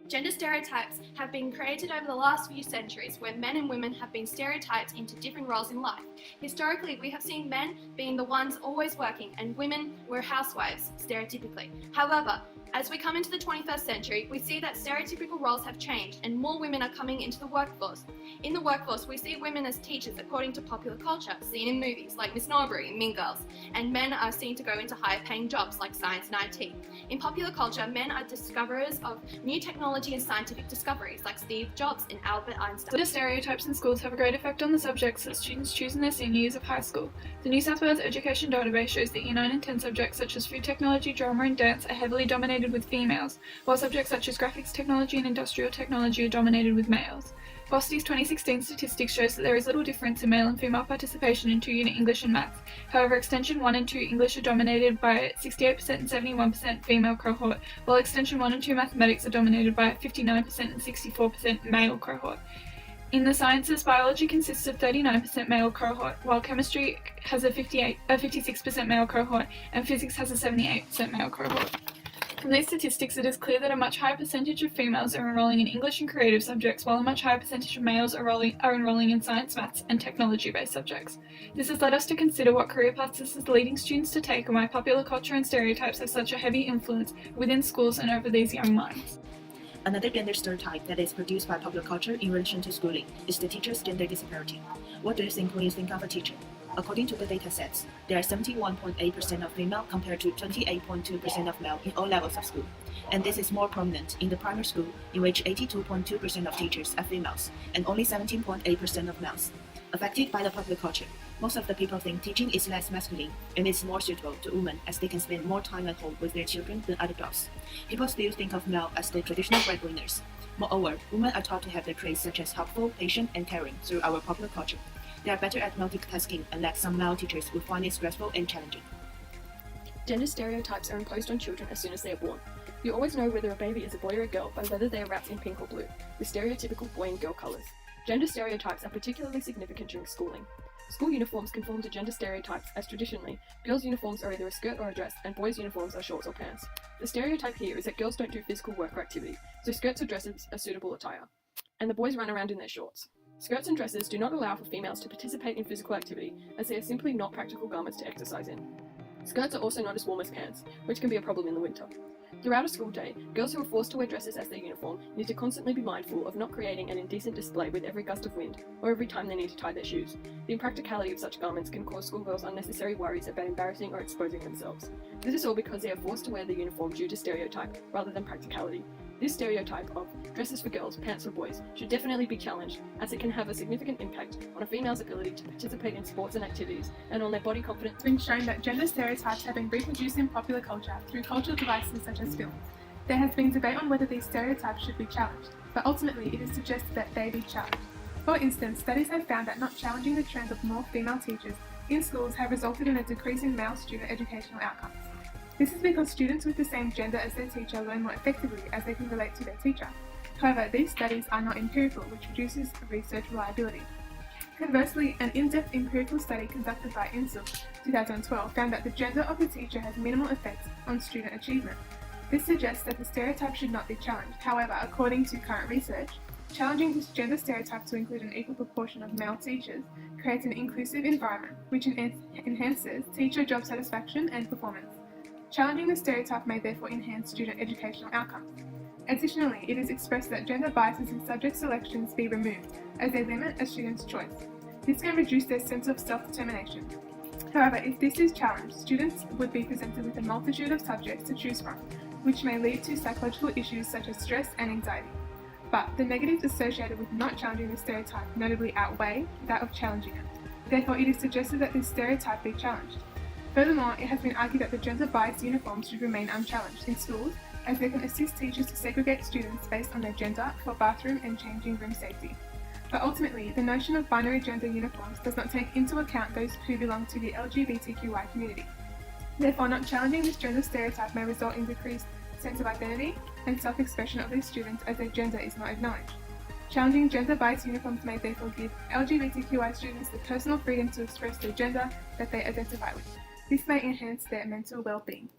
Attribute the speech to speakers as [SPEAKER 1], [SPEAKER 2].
[SPEAKER 1] Gender stereotypes have been created over the last few centuries where men and women have been stereotyped into different roles in life. Historically, we have seen men being the ones always working and women were housewives, stereotypically. However, as we come into the 21st century, we see that stereotypical roles have changed and more women are coming into the workforce. In the workforce, we see women as teachers according to popular culture, seen in movies like Miss Norbury and Mean Girls, and men are seen to go into higher paying jobs like science and IT. In popular culture, men are discoverers of new technology and scientific discoveries like Steve Jobs and Albert Einstein.
[SPEAKER 2] Gender stereotypes in schools have a great effect on the subjects that students choose in their senior years of high school. The New South Wales Education Database shows that Year 9 and 10 subjects such as food technology, drama and dance are heavily dominated with females, while subjects such as graphics technology and industrial technology are dominated with males. Vosti's 2016 statistics shows that there is little difference in male and female participation in 2-unit English and Maths. However, Extension 1 and 2 English are dominated by 68% and 71% female cohort, while Extension 1 and 2 Mathematics are dominated by 59% and 64% male cohort. In the sciences, biology consists of 39% male cohort, while chemistry has a 56% male cohort, and physics has a 78% male cohort. From these statistics, it is clear that a much higher percentage of females are enrolling in English and creative subjects, while a much higher percentage of males are enrolling in science, maths, and technology-based subjects. This has led us to consider what career paths this is leading students to take and why popular culture and stereotypes have such a heavy influence within schools and over these young minds.
[SPEAKER 3] Another gender stereotype that is produced by popular culture in relation to schooling is the teacher's gender disparity. What do you think when you think of a teacher? According to the data sets, there are 71.8% of female compared to 28.2% of male in all levels of school. And this is more prominent in the primary school, in which 82.2% of teachers are females and only 17.8% of males. Affected by the popular culture, most of the people think teaching is less masculine and is more suitable to women as they can spend more time at home with their children than other jobs. People still think of male as the traditional breadwinners. Moreover, women are taught to have their traits such as helpful, patient, and caring through our popular culture. They are better at multitasking, unlike some male teachers who find it stressful and challenging.
[SPEAKER 4] Gender stereotypes are imposed on children as soon as they are born. You always know whether a baby is a boy or a girl by whether they are wrapped in pink or blue, with stereotypical boy and girl colours. Gender stereotypes are particularly significant during schooling. School uniforms conform to gender stereotypes as traditionally, girls' uniforms are either a skirt or a dress and boys' uniforms are shorts or pants. The stereotype here is that girls don't do physical work or activity, so skirts or dresses are suitable attire, and the boys run around in their shorts. Skirts and dresses do not allow for females to participate in physical activity as they are simply not practical garments to exercise in. Skirts are also not as warm as pants, which can be a problem in the winter. Throughout a school day, girls who are forced to wear dresses as their uniform need to constantly be mindful of not creating an indecent display with every gust of wind or every time they need to tie their shoes. The impracticality of such garments can cause schoolgirls unnecessary worries about embarrassing or exposing themselves. This is all because they are forced to wear the uniform due to stereotype rather than practicality. This stereotype of dresses for girls, pants for boys should definitely be challenged, as it can have a significant impact on a female's ability to participate in sports and activities and on their body confidence.
[SPEAKER 5] It's been shown that gender stereotypes have been reproduced in popular culture through cultural devices such as film. There has been debate on whether these stereotypes should be challenged, but ultimately it is suggested that they be challenged. For instance, studies have found that not challenging the trend of more female teachers in schools have resulted in a decrease in male student educational outcomes. This is because students with the same gender as their teacher learn more effectively as they can relate to their teacher. However, these studies are not empirical, which reduces research reliability. Conversely, an in-depth empirical study conducted by INSUL 2012 found that the gender of the teacher has minimal effects on student achievement. This suggests that the stereotype should not be challenged. However, according to current research, challenging this gender stereotype to include an equal proportion of male teachers creates an inclusive environment, which enhances teacher job satisfaction and performance. Challenging the stereotype may therefore enhance student educational outcomes. Additionally, it is expressed that gender biases in subject selections be removed, as they limit a student's choice. This can reduce their sense of self-determination. However, if this is challenged, students would be presented with a multitude of subjects to choose from, which may lead to psychological issues such as stress and anxiety. But the negatives associated with not challenging the stereotype notably outweigh that of challenging it. Therefore, it is suggested that this stereotype be challenged. Furthermore, it has been argued that the gender-biased uniforms should remain unchallenged in schools, as they can assist teachers to segregate students based on their gender for bathroom and changing room safety. But ultimately, the notion of binary gender uniforms does not take into account those who belong to the LGBTQI community. Therefore, not challenging this gender stereotype may result in decreased sense of identity and self-expression of these students as their gender is not acknowledged. Challenging gender-biased uniforms may therefore give LGBTQI students the personal freedom to express their gender that they identify with. This may enhance their mental well-being.